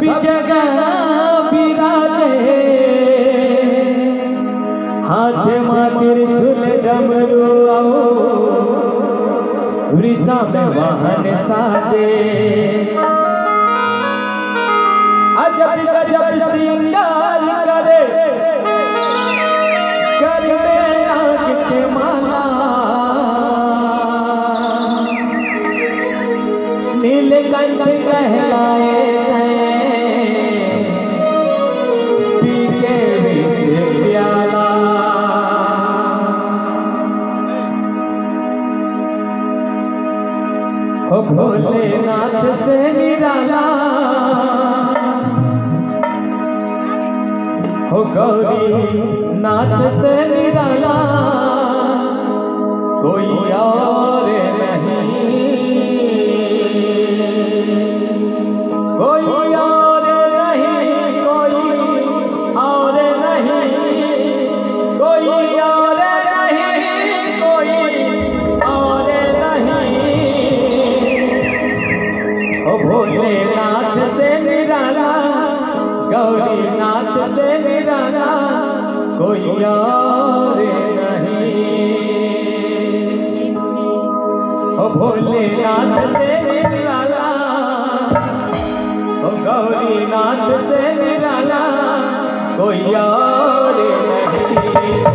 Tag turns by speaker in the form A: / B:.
A: जगह बिराजे हाथ मातिर झूल डमरू वृषा में वाहन साजे अजब गजब श्रृंगार करे कर में नाग के माला नीलकंठ कहलाए पी के विष प्याला हो भोलेनाथ से निराला हो गौरी नाथ से निराला कोई और नहीं कोई और नहीं कोई और नहीं कोई और नहीं कोई और नहीं ओ भोलेनाथ से निराला गौरीनाथ से निराला कोई और नहीं ओ भोलेनाथ से निराला ओ गौरीनाथ से निराला कोई और नहीं।